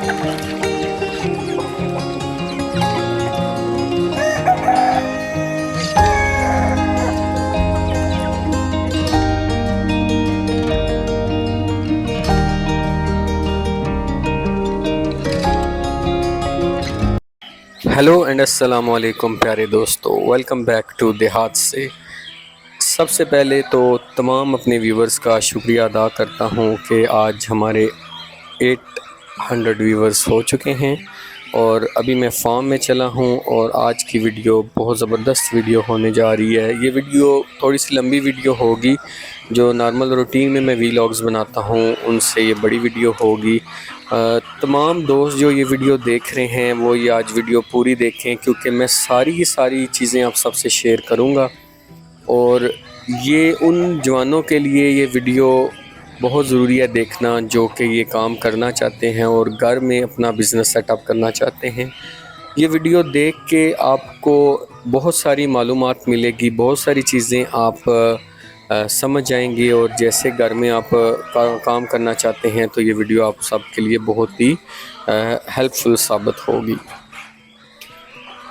Hello and अस्सलाम वालेकुम प्यारे दोस्तों, वेलकम बैक टू देहात से। सबसे पहले तो तमाम अपने व्यूवर्स का शुक्रिया अदा करता हूँ कि आज हमारे 800 व्यूवर्स हो चुके हैं और अभी मैं फार्म में चला हूँ और आज की वीडियो बहुत ज़बरदस्त वीडियो होने जा रही है। ये वीडियो थोड़ी सी लंबी वीडियो होगी। जो नॉर्मल रूटीन में मैं वीलॉग्स बनाता हूँ उनसे ये बड़ी वीडियो होगी। तमाम दोस्त जो ये वीडियो देख रहे हैं वो ये आज वीडियो पूरी देखें, क्योंकि मैं सारी की सारी चीज़ें आप सबसे शेयर करूँगा और ये उन जवानों के लिए ये वीडियो बहुत ज़रूरी है देखना जो कि ये काम करना चाहते हैं और घर में अपना बिज़नेस सेटअप करना चाहते हैं। ये वीडियो देख के आपको बहुत सारी मालूमात मिलेगी, बहुत सारी चीज़ें आप समझ जाएंगे और जैसे घर में आप काम करना चाहते हैं तो ये वीडियो आप सबके लिए बहुत ही हेल्पफुल साबित होगी।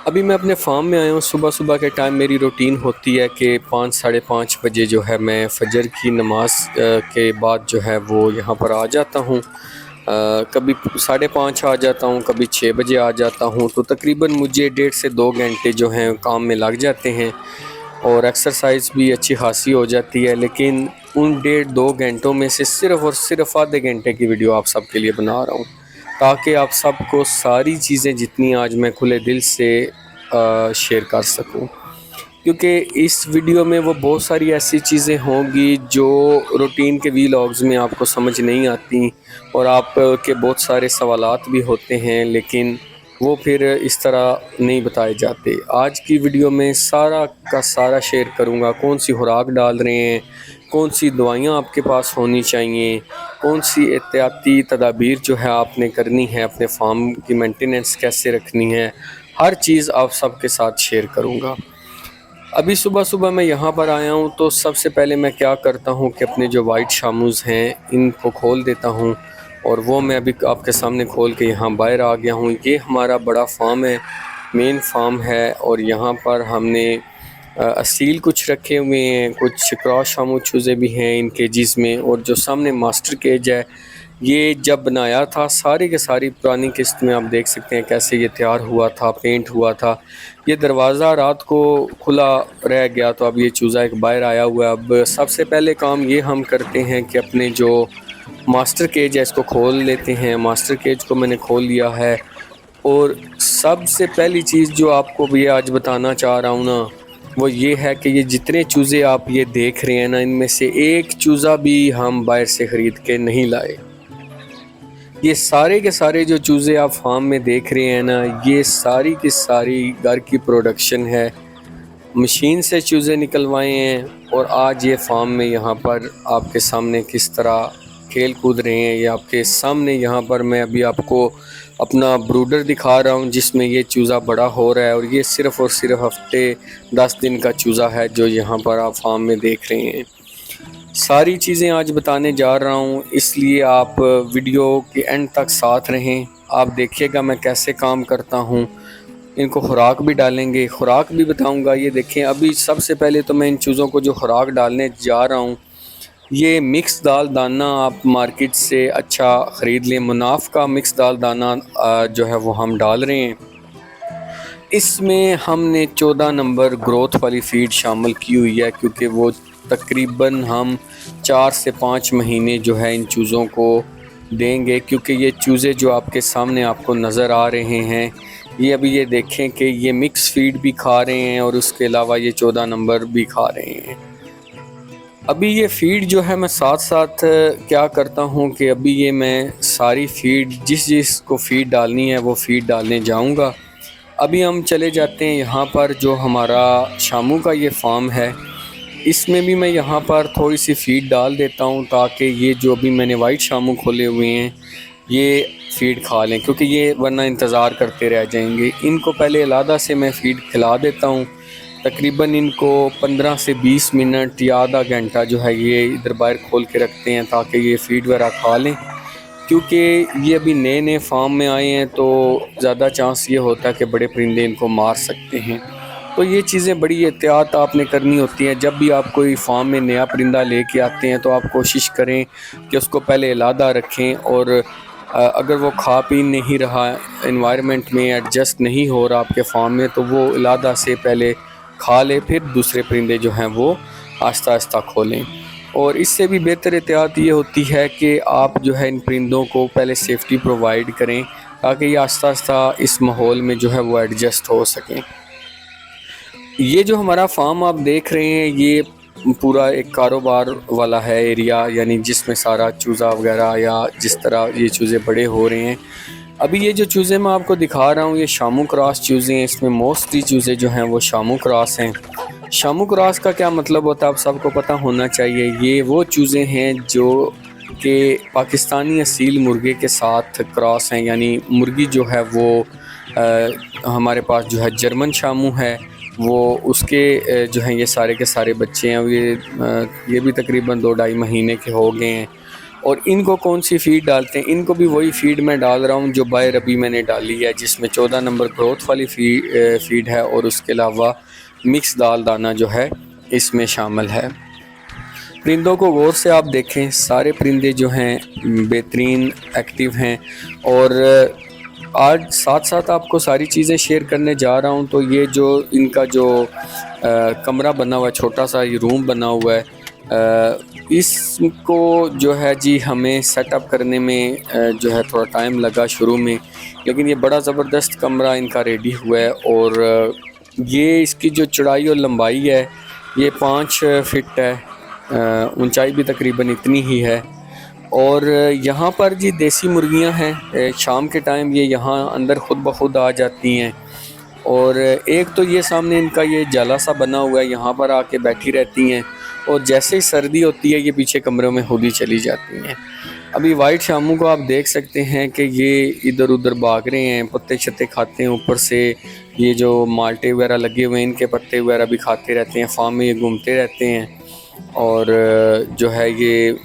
अभी मैं अपने फार्म में आया हूँ। सुबह सुबह के टाइम मेरी रूटीन होती है कि 5 साढ़े 5 बजे जो है मैं फजर की नमाज के बाद जो है वो यहाँ पर आ जाता हूँ। कभी 5:30 आ जाता हूँ, कभी 6 बजे आ जाता हूँ। तो तकरीबन मुझे 1.5 से 2 घंटे जो हैं काम में लग जाते हैं और एक्सरसाइज भी अच्छी खासी हो जाती है। लेकिन उन 1.5-2 घंटों में से सिर्फ़ और सिर्फ आधे घंटे की वीडियो आप सबके लिए बना रहा हूँ, ताकि आप सबको सारी चीज़ें जितनी आज मैं खुले दिल से शेयर कर सकूं। क्योंकि इस वीडियो में वो बहुत सारी ऐसी चीज़ें होंगी जो रूटीन के वीलॉग्स में आपको समझ नहीं आती और आपके बहुत सारे सवालात भी होते हैं, लेकिन वो फिर इस तरह नहीं बताए जाते। आज की वीडियो में सारा का सारा शेयर करूँगा, कौन सी खुराक डाल रहे हैं, कौन सी दवाइयाँ आपके पास होनी चाहिए, कौन सी एहतियाती तदाबीर जो है आपने करनी है, अपने फार्म की मेंटेनेंस कैसे रखनी है, हर चीज़ आप सबके साथ शेयर करूँगा। अभी सुबह सुबह मैं यहाँ पर आया हूँ तो सबसे पहले मैं क्या करता हूँ कि अपने जो वाइट शामूज़ हैं इनको खोल देता हूँ और वो मैं अभी आपके सामने खोल के यहाँ बाहर आ गया हूँ। ये हमारा बड़ा फार्म है, मेन फार्म है और यहाँ पर हमने असील कुछ रखे हुए हैं, कुछ क्रॉस शामू चूज़े भी हैं इन केजीज़ में। और जो सामने मास्टर केज है ये जब बनाया था सारी के सारी पुरानी किस्त में आप देख सकते हैं कैसे ये तैयार हुआ था, पेंट हुआ था। ये दरवाज़ा रात को खुला रह गया तो अब ये चूज़ा एक बाहर आया हुआ है। अब सबसे पहले काम ये हम करते हैं कि अपने जो मास्टर केज है इसको खोल लेते हैं। मास्टर केज को मैंने खोल लिया है और सबसे पहली चीज़ जो आपको भी आज बताना चाह रहा हूँ ना वो ये है कि ये जितने चूज़े आप ये देख रहे हैं ना, इनमें से एक चूज़ा भी हम बाहर से ख़रीद के नहीं लाए। ये सारे के सारे जो चूज़े आप फार्म में देख रहे हैं ना, ये सारी की सारी घर की प्रोडक्शन है। मशीन से चूज़े निकलवाए हैं और आज ये फार्म में यहाँ पर आपके सामने किस तरह खेल कूद रहे हैं। ये आपके सामने यहाँ पर मैं अभी आपको अपना ब्रूडर दिखा रहा हूँ जिसमें ये चूज़ा बड़ा हो रहा है और ये सिर्फ़ और सिर्फ हफ्ते 10 दिन का चूज़ा है जो यहाँ पर आप फार्म में देख रहे हैं। सारी चीज़ें आज बताने जा रहा हूँ, इसलिए आप वीडियो के एंड तक साथ रहें। आप देखिएगा मैं कैसे काम करता हूँ। इनको खुराक भी डालेंगे, खुराक भी बताऊँगा। ये देखें, अभी सबसे पहले तो मैं इन चीज़ों को जो खुराक डालने जा रहा हूँ ये मिक्स दाल दाना आप मार्केट से अच्छा ख़रीद लें। मुनाफ का मिक्स दाल दाना जो है वो हम डाल रहे हैं। इसमें हमने 14 नंबर ग्रोथ वाली फीड शामिल की हुई है, क्योंकि वो तकरीबन हम 4 से 5 महीने जो है इन चूज़ों को देंगे। क्योंकि ये चूज़े जो आपके सामने आपको नज़र आ रहे हैं ये अभी ये देखें कि ये मिक्स फीड भी खा रहे हैं और उसके अलावा ये 14 नंबर भी खा रहे हैं। अभी ये फ़ीड जो है मैं साथ साथ क्या करता हूँ कि अभी ये मैं सारी फ़ीड जिस को फ़ीड डालनी है वो फ़ीड डालने जाऊँगा। अभी हम चले जाते हैं यहाँ पर जो हमारा शामू का ये फार्म है, इसमें भी मैं यहाँ पर थोड़ी सी फ़ीड डाल देता हूँ ताकि ये जो अभी मैंने वाइट शामू खोले हुए हैं ये फ़ीड खा लें, क्योंकि ये वरना इंतज़ार करते रह जाएंगे। इनको पहले अलहदा से मैं फ़ीड खिला देता हूँ। तकरीबन इनको 15 से 20 मिनट या आधा घंटा जो है ये इधर बाहर खोल के रखते हैं ताकि ये फ़ीड वगैरह खा लें। क्योंकि ये अभी नए नए फार्म में आए हैं तो ज़्यादा चांस ये होता है कि बड़े परिंदे इनको मार सकते हैं। तो ये चीज़ें बड़ी एहतियात आपने करनी होती हैं। जब भी आप कोई फार्म में नया परिंदा लेके आते हैं तो आप कोशिश करें कि उसको पहले अलहदा रखें, और अगर वो खा पी नहीं रहा, एनवायरनमेंट में एडजस्ट नहीं हो रहा आपके फार्म में, तो वो अलहदा से पहले खा ले, फिर दूसरे परिंदे जो हैं वो आहिस्ता आहिस्ता खोलें। और इससे भी बेहतर एहतियात ये होती है कि आप जो है इन परिंदों को पहले सेफ्टी प्रोवाइड करें, ताकि ये आहिस्ता आहिस्ता इस माहौल में जो है वो एडजस्ट हो सकें। ये जो हमारा फार्म आप देख रहे हैं, ये पूरा एक कारोबार वाला है एरिया, यानी जिसमें सारा चूज़ा वगैरह या जिस तरह ये चूज़े बड़े हो रहे हैं। अभी ये जो चूज़े मैं आपको दिखा रहा हूँ, ये शामू क्रॉस चूज़े हैं। इसमें मोस्टली चूज़े जो हैं वो शामू क्रॉस हैं। शामू क्रॉस का क्या मतलब होता है आप सबको पता होना चाहिए। ये वो चूज़े हैं जो कि पाकिस्तानी असील मुर्गे के साथ क्रॉस हैं, यानी मुर्गी जो है वो हमारे पास जो है जर्मन शामू है, वो उसके जो हैं ये सारे के सारे बच्चे हैं। ये भी तकरीबन 2-2.5 महीने के हो गए हैं। और इनको कौन सी फ़ीड डालते हैं, इनको भी वही फ़ीड मैं डाल रहा हूँ जो बायर अभी मैंने डाली है, जिसमें 14 नंबर ग्रोथ वाली फ़ीड है, और उसके अलावा मिक्स दाल दाना जो है इसमें शामिल है। परिंदों को गौर से आप देखें, सारे परिंदे जो हैं बेहतरीन एक्टिव हैं। और आज साथ साथ आपको सारी चीज़ें शेयर करने जा रहा हूं। तो ये जो इनका जो कमरा बना हुआ है, छोटा सा ये रूम बना हुआ है, इसको जो है जी हमें सेटअप करने में जो है थोड़ा टाइम लगा शुरू में, लेकिन ये बड़ा ज़बरदस्त कमरा इनका रेडी हुआ है। और ये इसकी जो चौड़ाई और लंबाई है ये 5 फिट है, ऊंचाई भी तकरीबन इतनी ही है। और यहाँ पर जी देसी मुर्गियाँ हैं, शाम के टाइम ये यहाँ अंदर खुद ब खुद आ जाती हैं। और एक तो ये सामने इनका ये जाला सा बना हुआ है, यहाँ पर आके बैठी रहती हैं, और जैसे ही सर्दी होती है ये पीछे कमरों में खुद ही चली जाती हैं। अभी वाइट शामू को आप देख सकते हैं कि ये इधर उधर भाग रहे हैं, पत्ते शत्ते खाते हैं, ऊपर से ये जो माल्टे वगैरह लगे हुए हैं इनके पत्ते वगैरह भी खाते रहते हैं। फार्म में ये घूमते रहते हैं। और जो है ये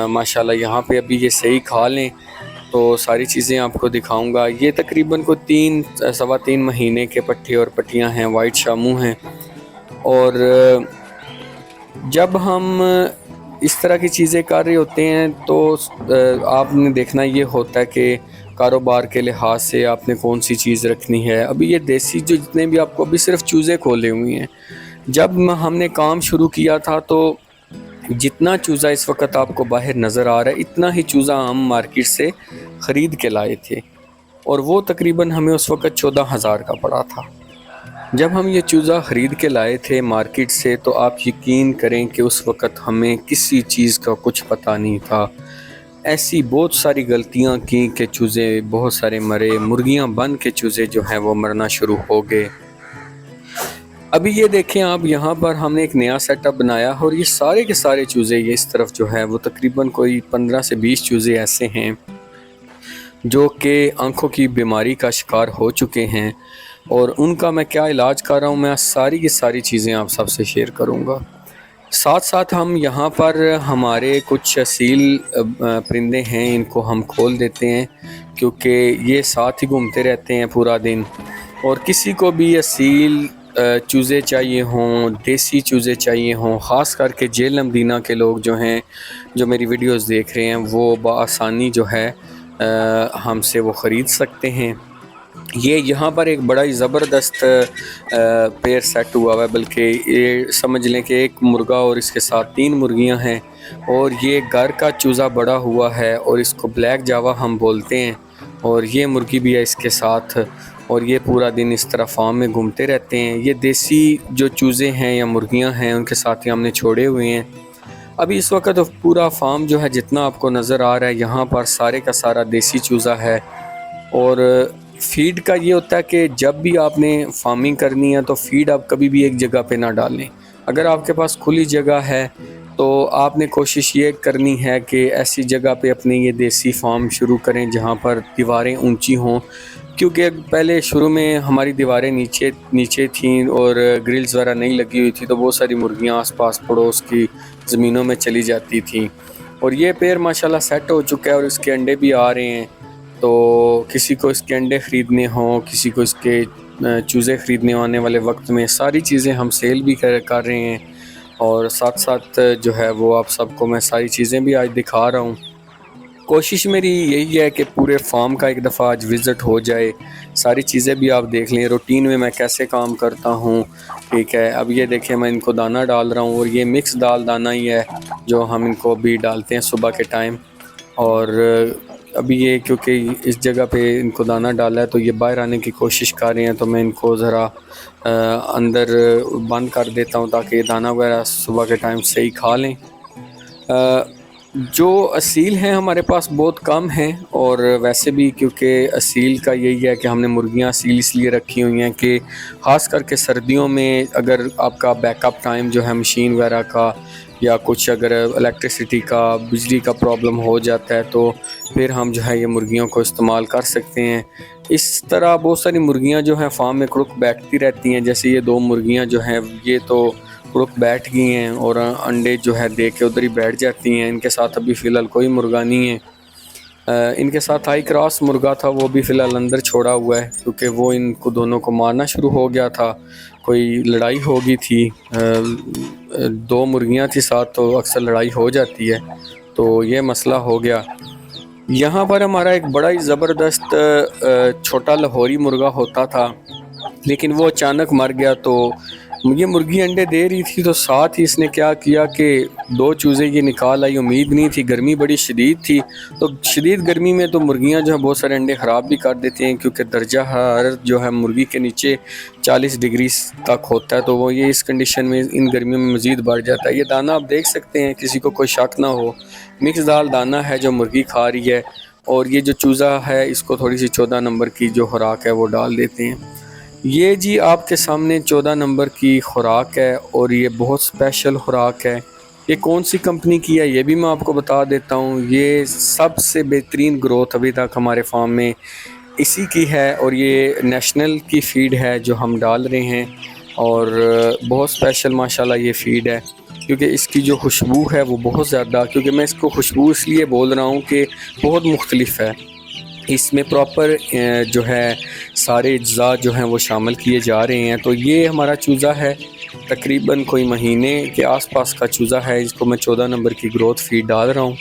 माशाल्लाह यहाँ पे अभी ये सही खा लें तो सारी चीज़ें आपको दिखाऊंगा। ये तकरीबन को 3-3.25 महीने के पट्टे और पट्टियाँ हैं, वाइट शामू हैं। और जब हम इस तरह की चीज़ें कर रहे होते हैं तो आपने देखना ये होता है कि कारोबार के लिहाज से आपने कौन सी चीज़ रखनी है। अभी ये देसी जो जितने भी आपको अभी सिर्फ चूज़े खोले हुए हैं, जब हमने काम शुरू किया था तो जितना चूज़ा इस वक्त आपको बाहर नज़र आ रहा है, इतना ही चूज़ा हम मार्केट से ख़रीद के लाए थे, और वो तकरीबन हमें उस वक्त 14,000 का पड़ा था। जब हम ये चूज़ा ख़रीद के लाए थे मार्केट से, तो आप यकीन करें कि उस वक्त हमें किसी चीज़ का कुछ पता नहीं था। ऐसी बहुत सारी गलतियां की कि चूज़े बहुत सारे मरे, मुर्गियां बन के चूज़े जो हैं वो मरना शुरू हो गए। अभी ये देखें आप, यहाँ पर हमने एक नया सेटअप बनाया, और ये सारे के सारे चूज़े ये इस तरफ जो है वो तकरीबन कोई 15 से 20 चूज़े ऐसे हैं जो कि आँखों की बीमारी का शिकार हो चुके हैं, और उनका मैं क्या इलाज कर रहा हूँ, मैं सारी की सारी चीज़ें आप सबसे शेयर करूँगा। साथ साथ हम यहाँ पर हमारे कुछ असील परिंदे हैं, इनको हम खोल देते हैं क्योंकि ये साथ ही घूमते रहते हैं पूरा दिन। और किसी को भी असील चूज़े चाहिए हों, देसी चूज़े चाहिए हों, ख़ास करके जेलम दीना के लोग जो हैं, जो मेरी वीडियोस देख रहे हैं, वो बआसानी जो है हमसे वो ख़रीद सकते हैं। ये यहाँ पर एक बड़ा ही ज़बरदस्त पेयर सेट हुआ है, बल्कि ये समझ लें कि एक मुर्गा और इसके साथ 3 मुर्गियाँ हैं, और ये घर का चूज़ा बड़ा हुआ है और इसको ब्लैक जावा हम बोलते हैं। और ये मुर्गी भी है इसके साथ, और ये पूरा दिन इस तरह फार्म में घूमते रहते हैं। ये देसी जो चूज़े हैं या मुर्गियाँ हैं उनके साथ ही हमने छोड़े हुए हैं। अभी इस वक्त पूरा फार्म जो है जितना आपको नज़र आ रहा है, यहाँ पर सारे का सारा देसी चूज़ा है। और फीड का ये होता है कि जब भी आपने फार्मिंग करनी है तो फीड आप कभी भी एक जगह पे ना डालें। अगर आपके पास खुली जगह है तो आपने कोशिश ये करनी है कि ऐसी जगह पे अपने ये देसी फार्म शुरू करें जहाँ पर दीवारें ऊंची हों, क्योंकि पहले शुरू में हमारी दीवारें नीचे नीचे थीं और ग्रिल्स वगैरह नहीं लगी हुई थी, तो बहुत सारी मुर्गियाँ आसपास पड़ोस की ज़मीनों में चली जाती थीं। और ये पेयर माशाल्लाह सेट हो चुका है और इसके अंडे भी आ रहे हैं। तो किसी को इसके अंडे ख़रीदने हों, किसी को इसके चूज़े ख़रीदने आने वाले वक्त में, सारी चीज़ें हम सेल भी कर रहे हैं। और साथ साथ जो है वो आप सबको मैं सारी चीज़ें भी आज दिखा रहा हूँ। कोशिश मेरी यही है कि पूरे फार्म का एक दफ़ा आज विज़िट हो जाए, सारी चीज़ें भी आप देख लें, रूटीन में मैं कैसे काम करता हूँ। ठीक है, अब ये देखें मैं इनको दाना डाल रहा हूँ और ये मिक्स दाना ही है जो हम इनको अभी डालते हैं सुबह के टाइम। और अभी ये क्योंकि इस जगह पे इनको दाना डाला है तो ये बाहर आने की कोशिश कर रहे हैं, तो मैं इनको ज़रा अंदर बंद कर देता हूँ ताकि दाना वगैरह सुबह के टाइम सही खा लें। जो असील हैं हमारे पास बहुत कम हैं, और वैसे भी क्योंकि असील का यही है कि हमने मुर्गियां असील इसलिए रखी हुई हैं कि ख़ास करके सर्दियों में अगर आपका बैकअप टाइम जो है मशीन वगैरह का या कुछ अगर इलेक्ट्रिसिटी का बिजली का प्रॉब्लम हो जाता है तो फिर हम जो है ये मुर्गियों को इस्तेमाल कर सकते हैं। इस तरह बहुत सारी मुर्गियां जो हैं फार्म में कुड़ुक बैठती रहती हैं, जैसे ये 2 मुर्गियां जो हैं ये तो कुड़ुक बैठ गई हैं और अंडे जो है दे के उधर ही बैठ जाती हैं। इनके साथ अभी फ़िलहाल कोई मुर्गा नहीं है। इनके साथ हाई क्रॉस मुर्गा था, वो भी फ़िलहाल अंदर छोड़ा हुआ है क्योंकि वो इनको दोनों को मारना शुरू हो गया था, कोई लड़ाई हो गई थी। 2 मुर्गियां थी साथ तो अक्सर लड़ाई हो जाती है, तो ये मसला हो गया। यहाँ पर हमारा एक बड़ा ही ज़बरदस्त छोटा लाहौरी मुर्गा होता था, लेकिन वो अचानक मर गया। तो ये मुर्गी अंडे दे रही थी तो साथ ही इसने क्या किया कि 2 चूज़े ये निकाल आई। उम्मीद नहीं थी, गर्मी बड़ी शदीद थी, तो शदीद गर्मी में तो मुर्गियां जो है बहुत सारे अंडे ख़राब भी कर देती हैं क्योंकि दर्जा हरारत जो है मुर्गी के नीचे 40 डिग्री तक होता है, तो वो ये इस कंडीशन में इन गर्मियों में मज़ीद बढ़ जाता है। ये दाना आप देख सकते हैं, किसी को कोई शक ना हो, मिक्स दाना है जो मुर्गी खा रही है। और ये जो चूज़ा है इसको थोड़ी सी 14 नंबर की जो खुराक है वो डाल देते हैं। ये जी आपके सामने 14 नंबर की खुराक है और ये बहुत स्पेशल खुराक है। ये कौन सी कंपनी की है ये भी मैं आपको बता देता हूँ। ये सबसे बेहतरीन ग्रोथ अभी तक हमारे फार्म में इसी की है और ये नेशनल की फ़ीड है जो हम डाल रहे हैं। और बहुत स्पेशल माशाल्लाह ये फ़ीड है क्योंकि इसकी जो खुशबू है वो बहुत ज़्यादा, क्योंकि मैं इसको खुशबू इसलिए बोल रहा हूँ कि बहुत मुख्तलिफ है। इसमें प्रॉपर जो है सारे अज्जा जो हैं वो शामिल किए जा रहे हैं। तो ये हमारा चूज़ा है, तकरीबन कोई महीने के आसपास का चूज़ा है, इसको मैं 14 नंबर की ग्रोथ फीड डाल रहा हूँ।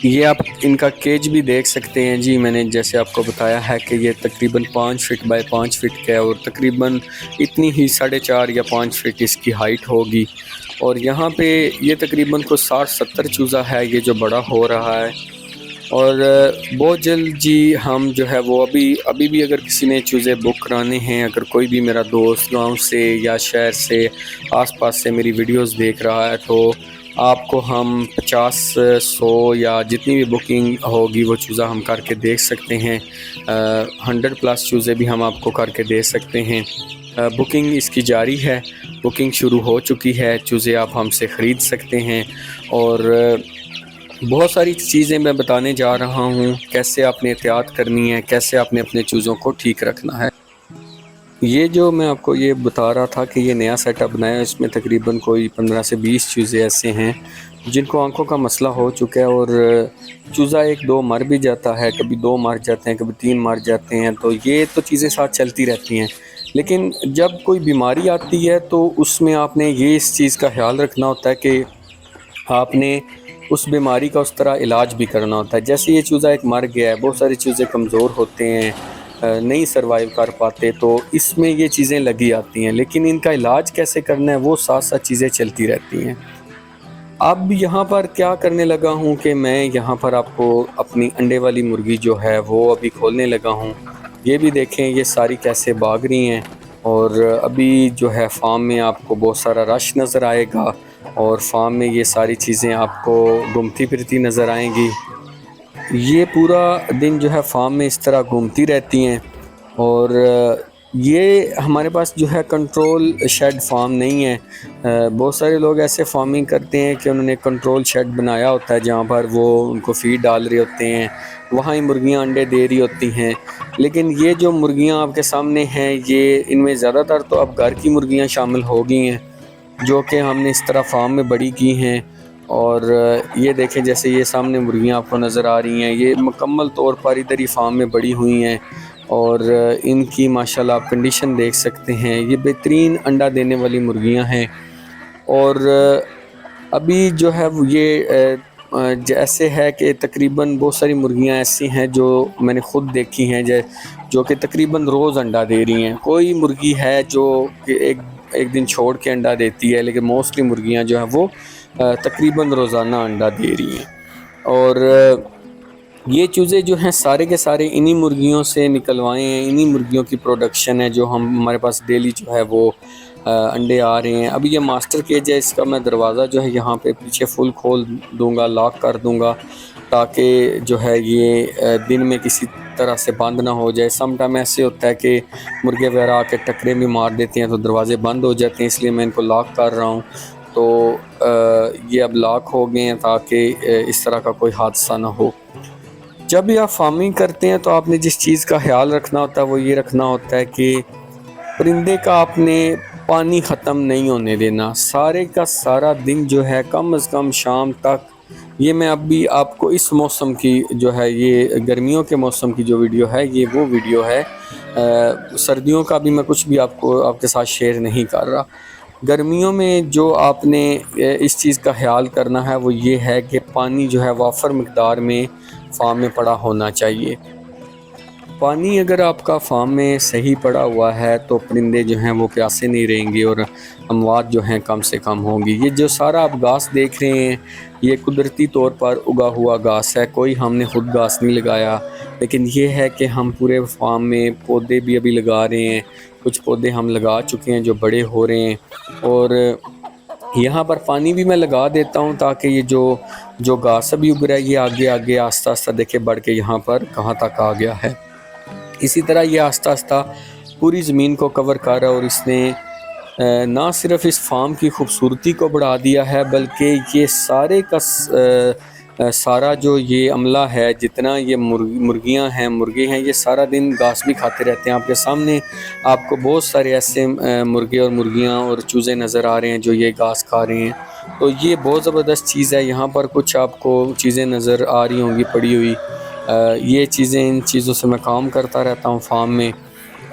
ये आप इनका केज भी देख सकते हैं जी, मैंने जैसे आपको बताया है कि ये तकरीबन 5 फीट बाय 5 फीट का है और तकरीबन इतनी ही 4.5 या 5 फीट इसकी हाइट होगी। और यहाँ पे ये तकरीबन को 60-70 चूज़ा है ये जो बड़ा हो रहा है। और बहुत जल्द जी हम जो है वो अभी भी अगर किसी ने चूज़े बुक कराने हैं, अगर कोई भी मेरा दोस्त गांव से या शहर से आसपास से मेरी वीडियोस देख रहा है तो आपको हम 50-100 या जितनी भी बुकिंग होगी वो चूज़ा हम करके देख सकते हैं। 100+ चूज़े भी हम आपको करके दे सकते हैं। बुकिंग इसकी जारी है, बुकिंग शुरू हो चुकी है, चूज़े आप हमसे ख़रीद सकते हैं। और बहुत सारी चीज़ें मैं बताने जा रहा हूँ, कैसे आपने एहतियात करनी है, कैसे आपने अपने चूज़ों को ठीक रखना है। ये जो मैं आपको ये बता रहा था कि ये नया सेटअप बनाया, इसमें तकरीबन कोई 15 से 20 चूज़े ऐसे हैं जिनको आंखों का मसला हो चुका है और चूज़ा 1-2 मर भी जाता है, कभी 2 मर जाते हैं, कभी 3 मर जाते हैं। तो ये तो चीज़ें साथ चलती रहती हैं, लेकिन जब कोई बीमारी आती है तो उसमें आपने ये इस चीज़ का ख्याल रखना होता है कि आपने उस बीमारी का उस तरह इलाज भी करना होता है। जैसे ये चूज़ा एक मर गया है, बहुत सारे चूज़े कमज़ोर होते हैं, नहीं सर्वाइव कर पाते, तो इसमें ये चीज़ें लगी आती हैं, लेकिन इनका इलाज कैसे करना है वो साथ साथ चीज़ें चलती रहती हैं। अब यहाँ पर क्या करने लगा हूँ कि मैं यहाँ पर आपको अपनी अंडे वाली मुर्गी जो है वो अभी खोलने लगा हूँ। ये भी देखें ये सारी कैसे भाग रही हैं। और अभी जो है फार्म में आपको बहुत सारा रश नज़र आएगा और फार्म में ये सारी चीज़ें आपको घूमती फिरती नज़र आएंगी। ये पूरा दिन जो है फार्म में इस तरह घूमती रहती हैं। और ये हमारे पास जो है कंट्रोल शेड फार्म नहीं है। बहुत सारे लोग ऐसे फार्मिंग करते हैं कि उन्होंने कंट्रोल शेड बनाया होता है जहाँ पर वो उनको फीड डाल रहे होते हैं, वहाँ ही मुर्गियाँ अंडे दे रही होती हैं। लेकिन ये जो मुर्गियाँ आपके सामने हैं ये इनमें ज़्यादातर तो अब घर की मुर्गियाँ शामिल हो गई हैं जो कि हमने इस तरह फार्म में बड़ी की हैं। और ये देखें, जैसे ये सामने मुर्गियाँ आपको नज़र आ रही हैं, ये मुकम्मल तौर पर इधर ही फार्म में बड़ी हुई हैं और इनकी माशाल्लाह आप कंडीशन देख सकते हैं। ये बेहतरीन अंडा देने वाली मुर्गियाँ हैं और अभी जो है वो ये जैसे है कि तकरीबन बहुत सारी मुर्गियाँ ऐसी हैं जो मैंने ख़ुद देखी हैं जो कि तकरीबन रोज़ अंडा दे रही हैं। कोई मुर्गी है जो कि एक दिन छोड़ के अंडा देती है, लेकिन मोस्टली मुर्गियाँ जो हैं वो तकरीबन रोज़ाना अंडा दे रही हैं। और ये चूज़े जो हैं सारे के सारे इन्हीं मुर्गियों से निकलवाए हैं, इन्हीं मुर्गियों की प्रोडक्शन है जो हमारे पास डेली जो है वो अंडे आ रहे हैं। अभी ये मास्टर केज है, इसका मैं दरवाज़ा जो है यहाँ पे पीछे फुल खोल दूँगा, लॉक कर दूँगा, ताकि जो है ये दिन में किसी तरह से बंद ना हो जाए। सम टाइम ऐसे होता है कि मुर्गे वगैरह आके टकरे भी मार देते हैं तो दरवाज़े बंद हो जाते हैं, इसलिए मैं इनको लॉक कर रहा हूँ। तो ये अब लॉक हो गए हैं ताकि इस तरह का कोई हादसा ना हो। जब भी आप फार्मिंग करते हैं तो आपने जिस चीज़ का ख्याल रखना होता है वो ये रखना होता है कि परिंदे का आपने पानी ख़त्म नहीं होने देना। सारे का सारा दिन जो है कम से कम शाम तक, ये मैं अभी आपको इस मौसम की जो है, ये गर्मियों के मौसम की जो वीडियो है ये वो वीडियो है। सर्दियों का भी मैं कुछ भी आपके साथ शेयर नहीं कर रहा। गर्मियों में जो आपने इस चीज़ का ख्याल करना है वो ये है कि पानी जो है वाफर मिक़दार में फार्म में पड़ा होना चाहिए। पानी अगर आपका फार्म में सही पड़ा हुआ है तो परिंदे जो हैं वो प्यासे नहीं रहेंगे और अमवात जो हैं कम से कम होंगी। ये जो सारा आप घास देख रहे हैं ये कुदरती तौर पर उगा हुआ घास है, कोई हमने ख़ुद घास नहीं लगाया। लेकिन ये है कि हम पूरे फार्म में पौधे भी अभी लगा रहे हैं, कुछ पौधे हम लगा चुके हैं जो बड़े हो रहे हैं और यहाँ पर पानी भी मैं लगा देता हूँ ताकि ये जो घास अभी उग रहा है ये आगे आगे आस्ता आस्ता देखे बढ़ के यहाँ पर कहाँ तक आ गया है। इसी तरह ये आस्ता आस्ता पूरी ज़मीन को कवर कर रहा है और इसने ना सिर्फ इस फार्म की खूबसूरती को बढ़ा दिया है बल्कि ये सारे का सारा जो ये अमला है, जितना ये मुर्गियां हैं, मुर्गे हैं, ये सारा दिन घास भी खाते रहते हैं। आपके सामने आपको बहुत सारे ऐसे मुर्गे और मुर्गियां और चूज़े नज़र आ रहे हैं जो ये घास खा रहे हैं। तो ये बहुत ज़बरदस्त चीज़ है। यहाँ पर कुछ आपको चीज़ें नज़र आ रही होंगी पड़ी हुई, ये चीज़ें, इन चीज़ों से मैं काम करता रहता हूँ फार्म में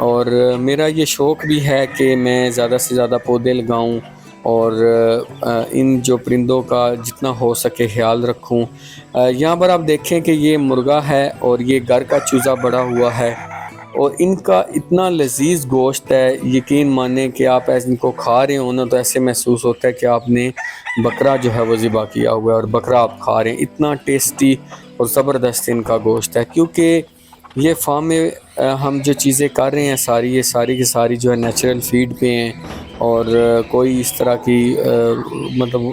और मेरा ये शौक़ भी है कि मैं ज़्यादा से ज़्यादा पौधे लगाऊँ और इन जो परिंदों का जितना हो सके ख्याल रखूँ। यहाँ पर आप देखें कि ये मुर्गा है और ये घर का चूज़ा बड़ा हुआ है और इनका इतना लजीज गोश्त है, यकीन माने कि आप ऐसे इनको खा रहे हो ना तो ऐसे महसूस होता है कि आपने बकरा जो है वो ज़िबा किया हुआ है और बकरा आप खा रहे हैं। इतना टेस्टी और ज़बरदस्त इनका गोश्त है, क्योंकि ये फार्म में हम जो चीज़ें कर रहे हैं ये सारी की सारी जो है नेचुरल फीड पे हैं और कोई इस तरह की मतलब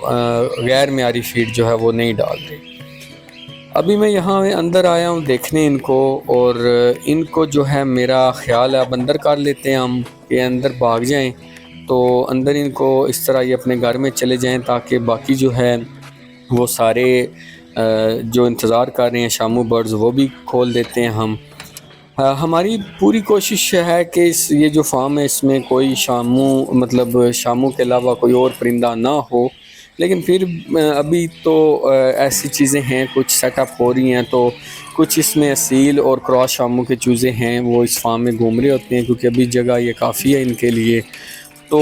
गैर मियारी फीड जो है वो नहीं डाल रहे। अभी मैं यहाँ अंदर आया हूँ देखने इनको और इनको जो है मेरा ख्याल है अब अंदर कर लेते हैं हम, ये अंदर भाग जाएं तो अंदर इनको इस तरह ये अपने घर में चले जाएं ताकि बाकी जो है वो सारे जो इंतज़ार कर रहे हैं शामू बर्ड्स वो भी खोल देते हैं हम। हमारी पूरी कोशिश है कि ये जो फार्म है इसमें कोई शामू के अलावा कोई और परिंदा ना हो, लेकिन फिर अभी तो ऐसी चीज़ें हैं, कुछ सेटअप हो रही हैं तो कुछ इसमें असील और क्रॉस शामू के चूज़े हैं वो इस फार्म में घूम रहे होते हैं, क्योंकि अभी जगह ये काफ़ी है इनके लिए। तो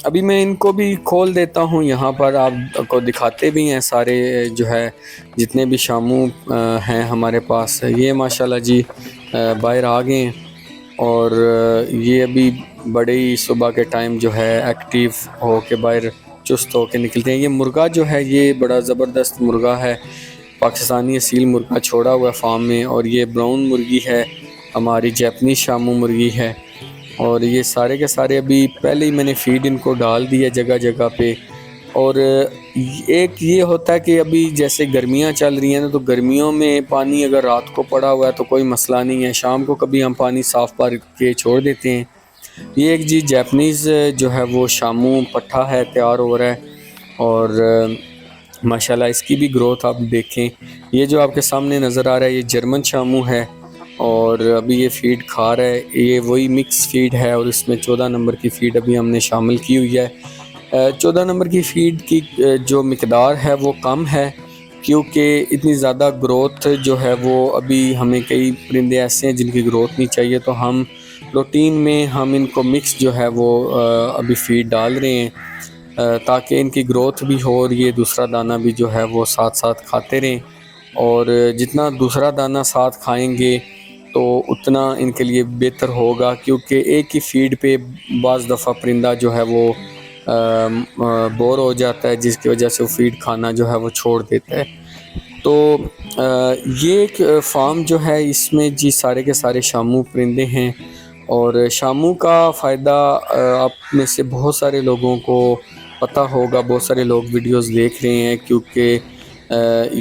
अभी मैं इनको भी खोल देता हूँ, यहाँ पर आपको दिखाते भी हैं सारे जो है जितने भी शामू हैं हमारे पास। ये माशाल्लाह जी बाहर आ गए हैं और ये अभी बड़े ही सुबह के टाइम जो है एक्टिव हो के बाहर चुस्त हो के निकलते हैं। ये मुर्गा जो है ये बड़ा ज़बरदस्त मुर्गा है, पाकिस्तानी असील मुर्गा छोड़ा हुआ फार्म में, और ये ब्राउन मुर्गी है हमारी जैपनीज़ शामू मुर्गी है। और ये सारे के सारे अभी पहले ही मैंने फीड इनको डाल दिया जगह जगह पे। और एक ये होता है कि अभी जैसे गर्मियाँ चल रही हैं ना, तो गर्मियों में पानी अगर रात को पड़ा हुआ है तो कोई मसला नहीं है, शाम को कभी हम पानी साफ़ भर के छोड़ देते हैं। ये एक जी जैपनीज़ जो है वो शामू पट्ठा है, तैयार हो रहा है और माशाल्लाह इसकी भी ग्रोथ आप देखें। ये जो आपके सामने नज़र आ रहा है ये जर्मन शामू है और अभी ये फ़ीड खा रहा है। ये वही मिक्स फ़ीड है और इसमें 14 नंबर की फ़ीड अभी हमने शामिल की हुई है। 14 नंबर की फ़ीड की जो मिकदार है वो कम है, क्योंकि इतनी ज़्यादा ग्रोथ जो है वो अभी हमें कई परिंदे ऐसे हैं जिनकी ग्रोथ नहीं चाहिए, तो हम प्रोटीन में हम इनको मिक्स जो है वो अभी फ़ीड डाल रहे हैं ताकि इनकी ग्रोथ भी हो और ये दूसरा दाना भी जो है वो साथ साथ खाते रहें। और जितना दूसरा दाना साथ खाएंगे तो उतना इनके लिए बेहतर होगा, क्योंकि एक ही फ़ीड पे बाज़ दफ़ा परिंदा जो है वो बोर हो जाता है, जिसकी वजह से वो फ़ीड खाना जो है वो छोड़ देता है। तो ये एक फार्म जो है इसमें जी सारे के सारे शामू परिंदे हैं। और शामू का फ़ायदा आप में से बहुत सारे लोगों को पता होगा, बहुत सारे लोग वीडियोस देख रहे हैं, क्योंकि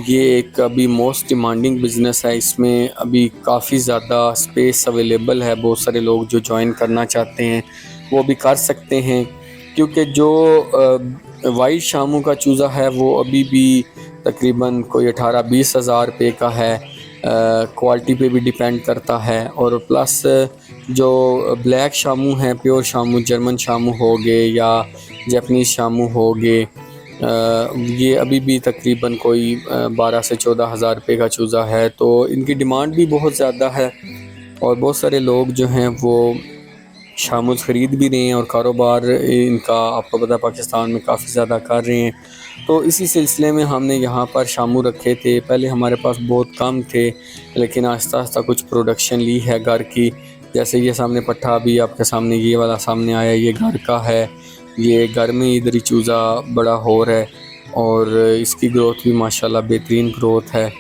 ये एक अभी मोस्ट डिमांडिंग बिज़नेस है। इसमें अभी काफ़ी ज़्यादा स्पेस अवेलेबल है, बहुत सारे लोग जो ज्वाइन करना चाहते हैं वो भी कर सकते हैं, क्योंकि जो वाइट शामू का चूज़ा है वो अभी भी तकरीबन कोई 18-20 हज़ार रुपये का है। क्वालिटी पे भी डिपेंड करता है। और प्लस जो ब्लैक शामू हैं, प्योर शामू, जर्मन शामू हो गए या जापानीज़ शामू हो गए, ये अभी भी तकरीबन कोई 12 से 14 हज़ार रुपये का चूज़ा है। तो इनकी डिमांड भी बहुत ज़्यादा है और बहुत सारे लोग जो हैं वो शामुल ख़रीद भी रहे हैं और कारोबार इनका आपको पता पाकिस्तान में काफ़ी ज़्यादा कर रहे हैं। तो इसी सिलसिले में हमने यहाँ पर शामू रखे थे। पहले हमारे पास बहुत कम थे, लेकिन आहिस्ता आहिस्ता कुछ प्रोडक्शन ली है घर की। जैसे ये सामने पट्ठा अभी आपके सामने ये वाला सामने आया, ये घर का है। ये घर में इधर ही चूज़ा बड़ा हो रहा है और इसकी ग्रोथ भी माशाल्लाह बेहतरीन ग्रोथ है।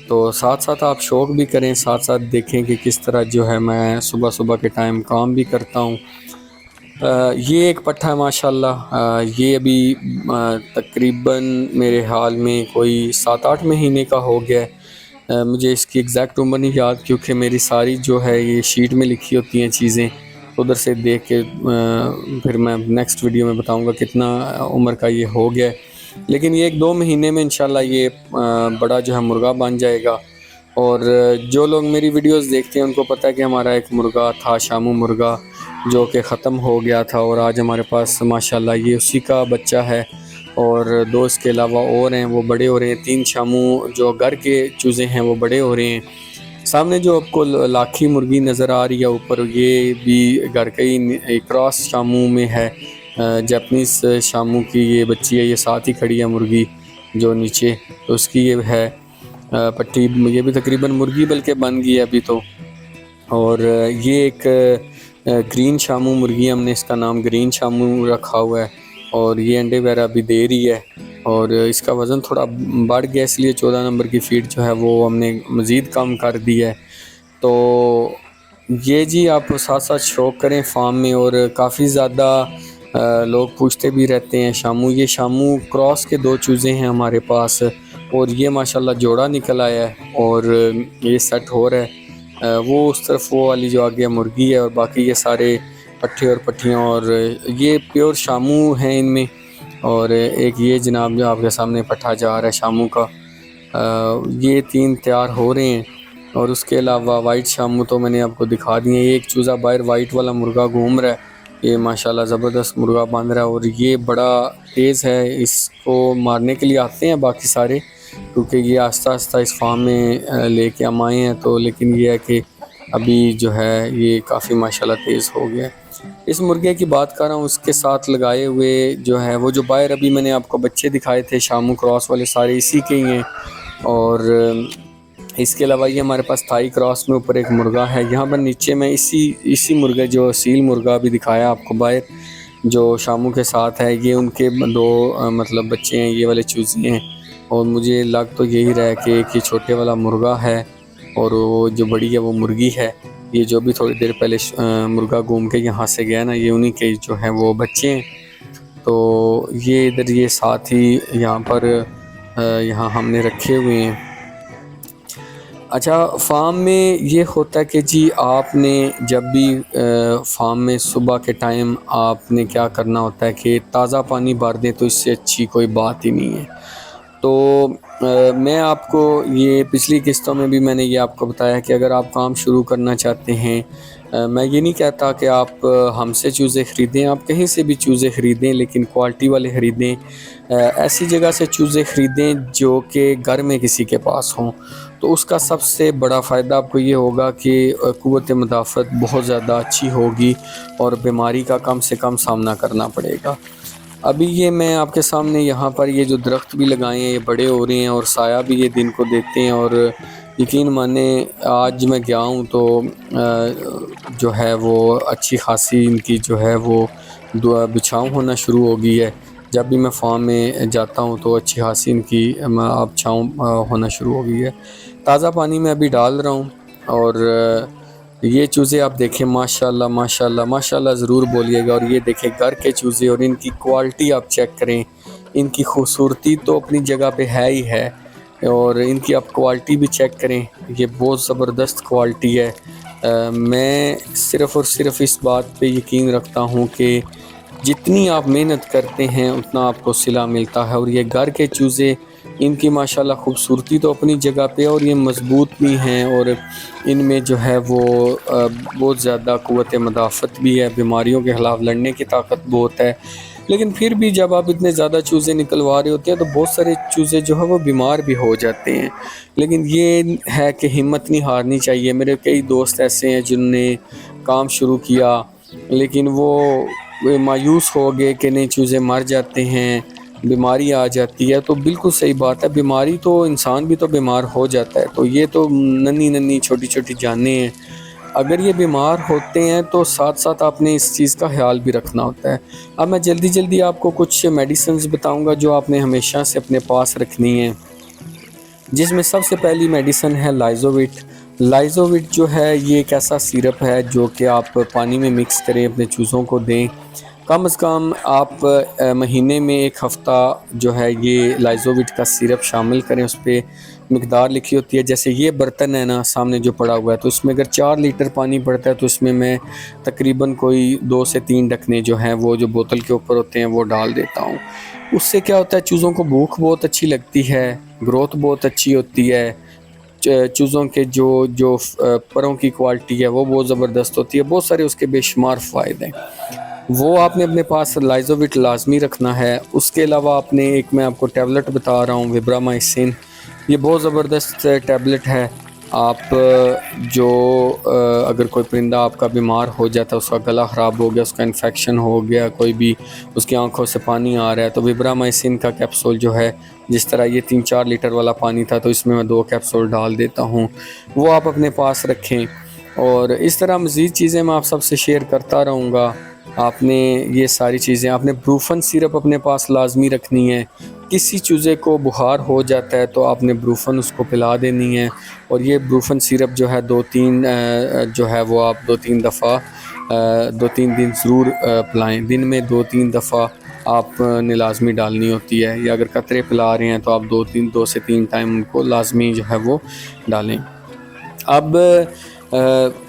तो साथ साथ आप शौक़ भी करें, साथ साथ देखें कि किस तरह जो है मैं सुबह सुबह के टाइम काम भी करता हूँ। ये एक पट्ठा है माशाल्लाह। ये अभी तकरीबन मेरे हाल में कोई 7-8 महीने का हो गया है। मुझे इसकी एग्जैक्ट उम्र नहीं याद, क्योंकि मेरी सारी जो है ये शीट में लिखी होती हैं चीज़ें, उधर से देख के फिर मैं नेक्स्ट वीडियो में बताऊंगा कितना उम्र का ये हो गया है। लेकिन ये 1-2 महीने में इंशाल्लाह ये बड़ा जो है मुर्गा बन जाएगा। और जो लोग मेरी वीडियोस देखते हैं उनको पता है कि हमारा एक मुर्गा था, शामू मुर्गा, जो कि ख़त्म हो गया था और आज हमारे पास माशाल्लाह ये उसी का बच्चा है। और 2 इसके अलावा और हैं, वो बड़े हो रहे हैं। 3 शामू जो घर के चूज़े हैं वो बड़े हो रहे हैं। सामने जो आपको लाखी मुर्गी नज़र आ रही है ऊपर, ये भी घर का ही क्रॉस शामू में है। जापानीज़ शामू की ये बच्ची है, ये साथ ही खड़ी है मुर्गी जो नीचे, तो उसकी ये है पट्टी। ये भी तकरीबन मुर्गी बल्कि बन गई है अभी तो। और ये एक ग्रीन शामू मुर्गी, हमने इसका नाम ग्रीन शामू रखा हुआ है और ये अंडे वगैरह भी दे रही है। और इसका वज़न थोड़ा बढ़ गया, इसलिए 14 नंबर की फ़ीड जो है वो हमने मज़ीद कम कर दी है। तो ये जी आप साथ साथ शौक़ करें फार्म में। और काफ़ी ज़्यादा लोग पूछते भी रहते हैं शामू। ये शामू क्रॉस के 2 चूज़े हैं हमारे पास और ये माशाल्लाह जोड़ा निकल आया है और ये सेट हो रहा है। वो उस तरफ वो वाली जो आगे मुर्गी है और बाकी ये सारे पट्ठे और पट्टियाँ, और ये प्योर शामू हैं इनमें। और एक ये जनाब जो आपके सामने पट्ठा जा रहा है शामू का, ये 3 तैयार हो रहे हैं। और उसके अलावा वाइट शामू तो मैंने आपको दिखा दिए। एक चूज़ा बाहर वाइट वाला मुर्गा घूम रहा है, ये माशाल्लाह ज़बरदस्त मुर्गा बन रहा है और ये बड़ा तेज़ है। इसको मारने के लिए आते हैं बाकी सारे, क्योंकि ये आस्ता आस्ता इस फार्म में लेके हम आए हैं। तो लेकिन ये है कि अभी जो है ये काफ़ी माशाल्लाह तेज़ हो गया है। इस मुर्गे की बात कर रहा हूँ, उसके साथ लगाए हुए जो है वो जो बाहर अभी मैंने आपको बच्चे दिखाए थे शामू क्रॉस वाले, सारे इसी के ही हैं। और इसके अलावा ये हमारे पास थाई क्रॉस में ऊपर एक मुर्गा है। यहाँ पर नीचे में इसी मुर्गे जो सील मुर्गा भी दिखाया आपको बाहर, जो शामू के साथ है, ये उनके 2 मतलब बच्चे हैं, ये वाले चूज़े हैं। और मुझे लग तो यही रहा है कि एक ये छोटे वाला मुर्गा है और वो जो बड़ी है वो मुर्गी है। ये जो भी थोड़ी देर पहले मुर्गा घूम के यहाँ से गया ना, ये उन्हीं के जो हैं वो बच्चे हैं। तो ये इधर ये साथ ही यहाँ पर यहाँ हमने रखे हुए हैं। अच्छा, फार्म में ये होता है कि जी आपने जब भी फार्म में सुबह के टाइम आपने क्या करना होता है कि ताज़ा पानी भर दें, तो इससे अच्छी कोई बात ही नहीं है। तो मैं आपको ये पिछली किस्तों में भी मैंने ये आपको बताया कि अगर आप काम शुरू करना चाहते हैं, मैं ये नहीं कहता कि आप हमसे चूज़े ख़रीदें, आप कहीं से भी चूज़े ख़रीदें लेकिन क्वालिटी वाले ख़रीदें। ऐसी जगह से चूज़े ख़रीदें जो कि घर में किसी के पास हों, तो उसका सबसे बड़ा फ़ायदा आपको ये होगा कि क़ुव्वत मुदाफ़त बहुत ज़्यादा अच्छी होगी और बीमारी का कम से कम सामना करना पड़ेगा। अभी ये मैं आपके सामने यहाँ पर ये जो दरख्त भी लगाए हैं ये बड़े हो रहे हैं और साया भी ये दिन को देते हैं, और यकीन माने आज मैं गया हूँ तो जो है वो अच्छी खासी इनकी जो है वो बिछाव होना शुरू हो गई है। जब भी मैं फार्म में जाता हूँ तो अच्छी खासी इनकी अब छाँव होना शुरू हो गई है। ताज़ा पानी में अभी डाल रहा हूँ, और ये चूज़े आप देखें माशाल्लाह माशाल्लाह माशाल्लाह ज़रूर बोलिएगा। और ये देखें घर के चूज़े और इनकी क्वालिटी आप चेक करें, इनकी खूबसूरती तो अपनी जगह पे है ही है, और इनकी आप क्वालिटी भी चेक करें, ये बहुत ज़बरदस्त क्वालिटी है। मैं सिर्फ़ और सिर्फ़ इस बात पे यकीन रखता हूँ कि जितनी आप मेहनत करते हैं उतना आपको सिला मिलता है। और ये घर के चूज़े, इनकी माशाल्लाह खूबसूरती तो अपनी जगह पे, और ये मज़बूत भी हैं, और इनमें जो है वो बहुत ज़्यादा क़ुव्वत मुदाफ़त भी है, बीमारियों के ख़िलाफ़ लड़ने की ताकत बहुत है। लेकिन फिर भी जब आप इतने ज़्यादा चूज़े निकलवा रहे होते हैं तो बहुत सारे चूज़े जो है वो बीमार भी हो जाते हैं। लेकिन ये है कि हिम्मत नहीं हारनी चाहिए। मेरे कई दोस्त ऐसे हैं जिन्होंने काम शुरू किया लेकिन वो मायूस हो गए कि नहीं चूज़े मर जाते हैं, बीमारी आ जाती है। तो बिल्कुल सही बात है, बीमारी तो इंसान भी तो बीमार हो जाता है, तो ये तो नन्ही-नन्ही छोटी-छोटी जानें हैं। अगर ये बीमार होते हैं तो साथ-साथ आपने इस चीज़ का ख़्याल भी रखना होता है। अब मैं जल्दी-जल्दी आपको कुछ मेडिसिन्स बताऊँगा जो आपने हमेशा से अपने पास रखनी है, जिसमें सबसे पहली मेडिसिन है लाइज़ोविट। लाइज़ोविट जो है ये एक ऐसा सिरप है जो कि आप पानी में मिक्स करें, अपने चूज़ों को दें। कम से कम आप महीने में 1 हफ़्ता जो है ये लाइज़ोविट का सिरप शामिल करें। उस पे मिक़दार लिखी होती है, जैसे ये बर्तन है ना सामने जो पड़ा हुआ है, तो इसमें अगर 4 लीटर पानी पड़ता है तो इसमें मैं तकरीबन कोई 2 से 3 ढकने जो हैं वो जो बोतल के ऊपर होते हैं वो डाल देता हूँ। उससे क्या होता है, चूज़ों को भूख बहुत अच्छी लगती है, ग्रोथ बहुत अच्छी होती है। चूज़ों के जो जो परों की क्वालिटी है वो बहुत ज़बरदस्त होती है, बहुत सारे उसके बेशुमार फ़ायदे हैं। वो आपने अपने पास लाइज़ोविट लाज़मी रखना है। उसके अलावा आपने एक मैं आपको टैबलेट बता रहा हूँ, विब्रामाइसिन। ये बहुत ज़बरदस्त टैबलेट है। आप अगर कोई परिंदा आपका बीमार हो जाता है, उसका गला ख़राब हो गया, उसका इन्फेक्शन हो गया, कोई भी उसकी आँखों से पानी आ रहा है, तो विब्रामाइसिन का कैप्सूल जो है, जिस तरह ये 3-4 लीटर वाला पानी था तो इसमें मैं 2 कैप्सूल डाल देता हूँ, वो आप अपने पास रखें। और इस तरह मज़ीद चीज़ें मैं आप सबसे शेयर करता रहूँगा। आपने ये सारी चीज़ें, आपने ब्रूफन सिरप अपने पास लाज़मी रखनी है। किसी चूज़े को बुखार हो जाता है तो आपने ब्रूफन उसको पिला देनी है, और ये ब्रूफन सिरप जो है 2-3 जो है वो आप 2-3 दफ़ा 2-3 दिन ज़रूर पिलाएँ। दिन में 2-3 दफ़ा आपने लाज़मी डालनी होती है, या अगर कतरे पिला रहे हैं तो आप 2 से 3 टाइम उनको लाज़मी जो है वो डालें। अब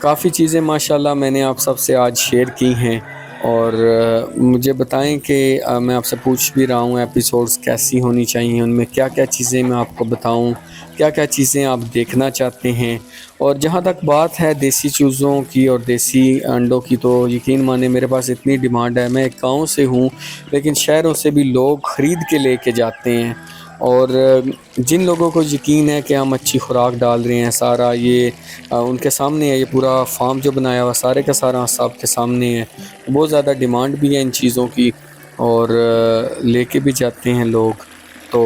काफ़ी चीज़ें माशाल्लाह मैंने आप सबसे आज शेयर की हैं, और मुझे बताएं कि मैं आपसे पूछ भी रहा हूँ एपिसोड्स कैसी होनी चाहिए, उनमें क्या-क्या चीज़ें मैं आपको बताऊँ, क्या-क्या चीज़ें आप देखना चाहते हैं। और जहाँ तक बात है देसी चूज़ों की और देसी अंडों की, तो यकीन माने मेरे पास इतनी डिमांड है। मैं एक गाँव से हूँ लेकिन शहरों से भी लोग ख़रीद के लेके जाते हैं, और जिन लोगों को यकीन है कि हम अच्छी खुराक डाल रहे हैं, सारा ये उनके सामने है, ये पूरा फार्म जो बनाया हुआ सारे का सारा साहब के सामने है। बहुत ज़्यादा डिमांड भी है इन चीज़ों की, और लेके भी जाते हैं लोग। तो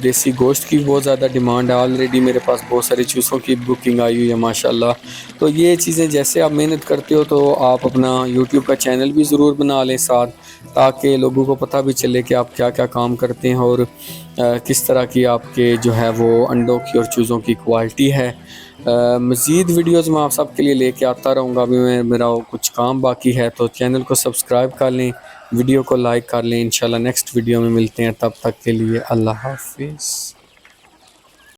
देसी गोश्त की बहुत ज़्यादा डिमांड है। ऑलरेडी मेरे पास बहुत सारी चूज़ों की बुकिंग आई हुई है माशाल्लाह। तो ये चीज़ें जैसे आप मेहनत करते हो तो आप अपना यूट्यूब का चैनल भी ज़रूर बना लें साथ, ताकि लोगों को पता भी चले कि आप क्या-क्या काम करते हैं, और किस तरह की आपके जो है वो अंडों की और चूज़ों की क्वालिटी है। मज़ीद वीडियोज़ मैं आप सबके लिए लेके आता रहूँगा। अभी मेरा कुछ काम बाकी है, तो चैनल को सब्सक्राइब कर लें, वीडियो को लाइक कर लें। इंशाल्लाह नेक्स्ट वीडियो में मिलते हैं, तब तक के लिए अल्लाह हाफ़िज़।